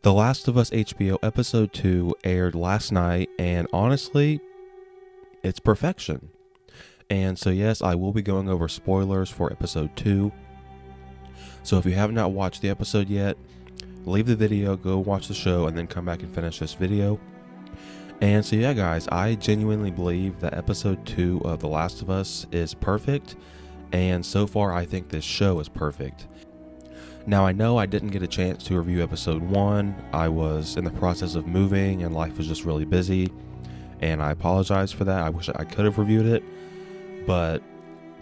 The Last of Us HBO episode 2 aired last night, and honestly, it's perfection. And so yes, I will be going over spoilers for episode 2. So if you have not watched the episode yet, leave the video, go watch the show, and then come back and finish this video. And so yeah guys, I genuinely believe that episode 2 of The Last of Us is perfect, and so far I think this show is perfect. Now I know I didn't get a chance to review episode 1, I was in the process of moving and life was just really busy, and I apologize for that. I wish I could have reviewed it, but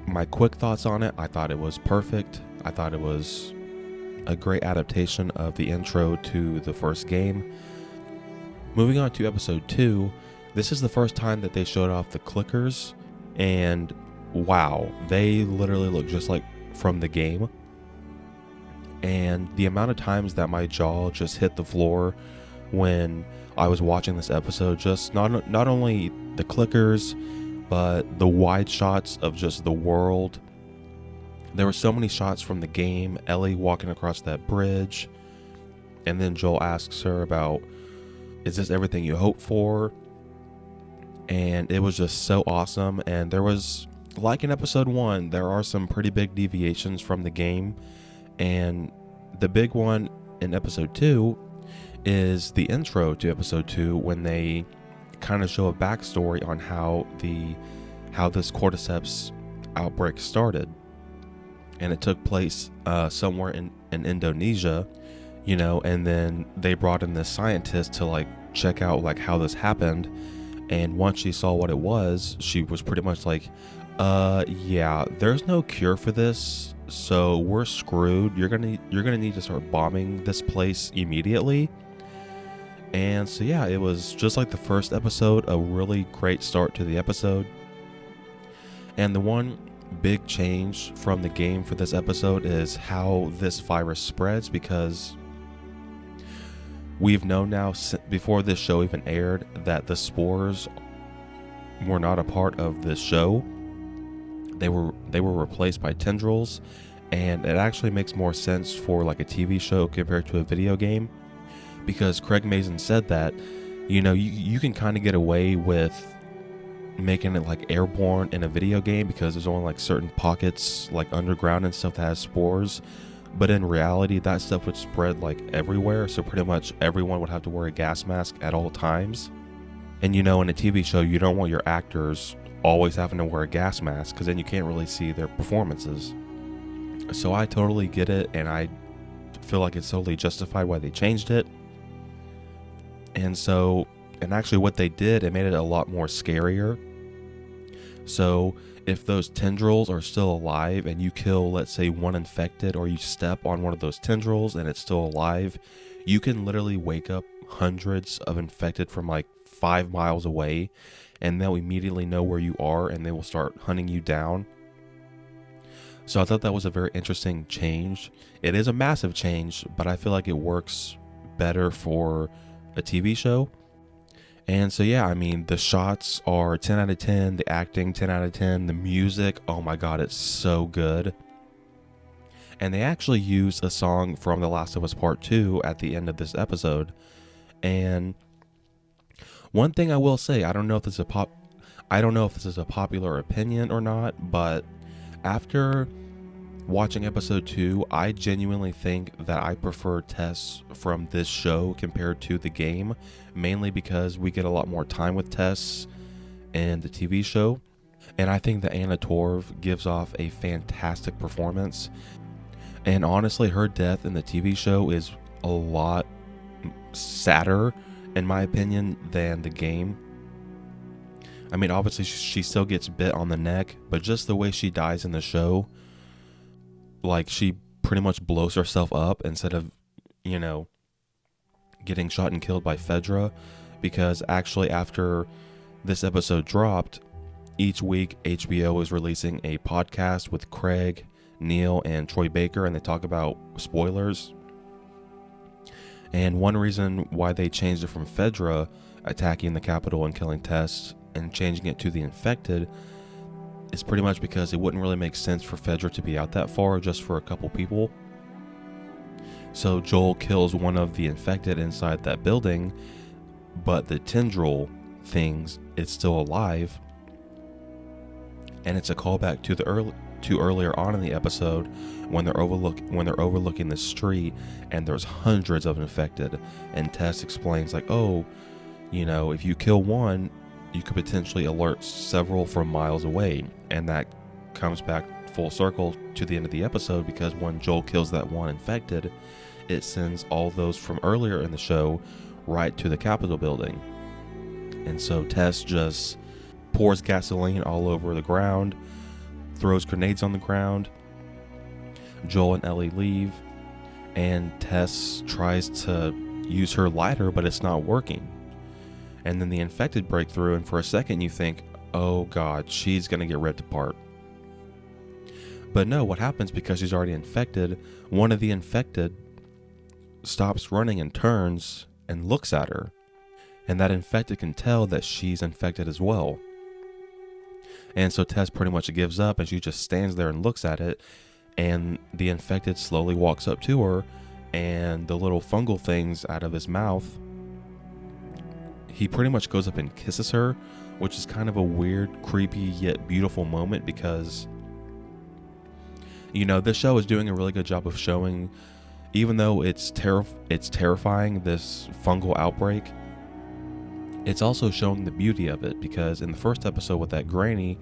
my quick thoughts on it, I thought it was perfect. I thought it was a great adaptation of the intro to the first game. Moving on to episode 2, this is the first time that they showed off the clickers, and wow, they literally look just like from the game. And the amount of times that my jaw just hit the floor when I was watching this episode, just not only the clickers, but the wide shots of just the world. There were so many shots from the game, Ellie walking across that bridge, and then Joel asks her about, is this everything you hoped for? And it was just so awesome. And there was, like in episode 1, there are some pretty big deviations from the game. And the big one in episode 2 is the intro to episode 2, when they kind of show a backstory on how this cordyceps outbreak started. And it took place somewhere in Indonesia, you know, and then they brought in this scientist to like check out like how this happened. And once she saw what it was, she was pretty much like, yeah, there's no cure for this, so we're screwed. You're gonna need to start bombing this place immediately. And so yeah, it was just like the first episode, a really great start to the episode. And the one big change from the game for this episode is how this virus spreads, because we've known now before this show even aired that the spores were not a part of this show. They were replaced by tendrils, and it actually makes more sense for like a TV show compared to a video game, because Craig Mazin said that, you know, you can kind of get away with making it like airborne in a video game because there's only like certain pockets like underground and stuff that has spores, but in reality that stuff would spread like everywhere, so pretty much everyone would have to wear a gas mask at all times. And you know, in a TV show you don't want your actors always having to wear a gas mask, because then you can't really see their performances. So I totally get it, and I feel like it's totally justified why they changed it. And actually what they did, it made it a lot more scarier. So if those tendrils are still alive and you kill, let's say, one infected, or you step on one of those tendrils and it's still alive, you can literally wake up hundreds of infected from like 5 miles away, and they'll immediately know where you are and they will start hunting you down. So I thought that was a very interesting change. It is a massive change, but I feel like it works better for a TV show. And so yeah, I mean, the shots are 10 out of 10, the acting 10 out of 10, the music, oh my god, it's so good. And they actually use a song from The Last of Us Part 2 at the end of this episode. And one thing I will say, I don't know if this is a popular opinion or not, but after watching episode 2, I genuinely think that I prefer Tess from this show compared to the game, mainly because we get a lot more time with Tess in the TV show. And I think that Anna Torv gives off a fantastic performance. And honestly, her death in the TV show is a lot sadder, in my opinion, than the game. I mean, obviously she still gets bit on the neck, but just the way she dies in the show, like she pretty much blows herself up instead of, you know, getting shot and killed by Fedra. Because actually after this episode dropped, each week HBO is releasing a podcast with Craig, Neil, and Troy Baker, and they talk about spoilers. And one reason why they changed it from Fedra attacking the Capitol and killing Tess and changing it to the infected is pretty much because it wouldn't really make sense for Fedra to be out that far just for a couple people. So Joel kills one of the infected inside that building, but the tendril things is still alive. And it's a callback to earlier on in the episode when they're overlooking the street and there's hundreds of infected, and Tess explains like, oh, if you kill one, you could potentially alert several from miles away. And that comes back full circle to the end of the episode, because when Joel kills that one infected, it sends all those from earlier in the show right to the Capitol building. And so Tess just pours gasoline all over the ground, throws grenades on the ground. Joel and Ellie leave, and Tess tries to use her lighter, but it's not working. And then the infected break through, and for a second you think, oh god, she's gonna get ripped apart. But no, what happens, because she's already infected, one of the infected stops running and turns and looks at her. And that infected can tell that she's infected as well. And so Tess pretty much gives up, and she just stands there and looks at it. And the infected slowly walks up to her, and the little fungal things out of his mouth, he pretty much goes up and kisses her, which is kind of a weird, creepy, yet beautiful moment, because, this show is doing a really good job of showing, even though it's terrifying, this fungal outbreak, it's also showing the beauty of it, because in the first episode with that granny,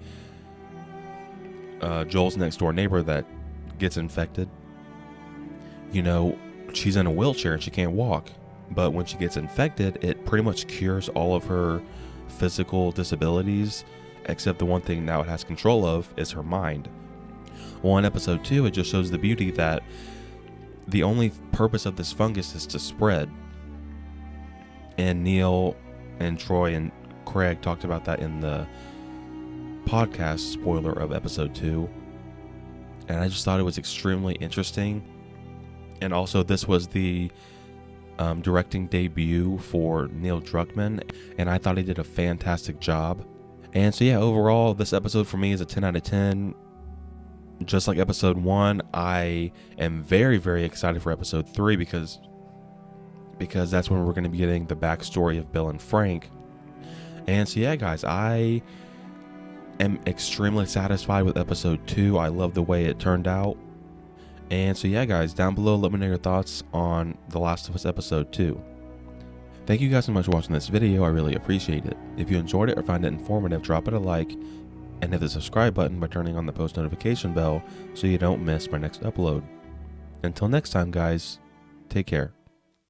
Joel's next door neighbor that gets infected, she's in a wheelchair and she can't walk. But when she gets infected, it pretty much cures all of her physical disabilities, except the one thing now it has control of is her mind. Well, in episode 2, it just shows the beauty that the only purpose of this fungus is to spread. And Neil and Troy and Craig talked about that in the podcast spoiler of episode 2. And I just thought it was extremely interesting. And also, this was the directing debut for Neil Druckmann, and I thought he did a fantastic job. And so yeah, overall, this episode for me is a 10 out of 10. Just like episode 1, I am very, very excited for episode 3, because that's when we're going to be getting the backstory of Bill and Frank. And so yeah, guys, I am extremely satisfied with episode 2. I love the way it turned out. And so yeah, guys, down below, let me know your thoughts on The Last of Us episode 2. Thank you guys so much for watching this video. I really appreciate it. If you enjoyed it or find it informative, drop it a like, and hit the subscribe button by turning on the post notification bell so you don't miss my next upload. Until next time, guys, take care.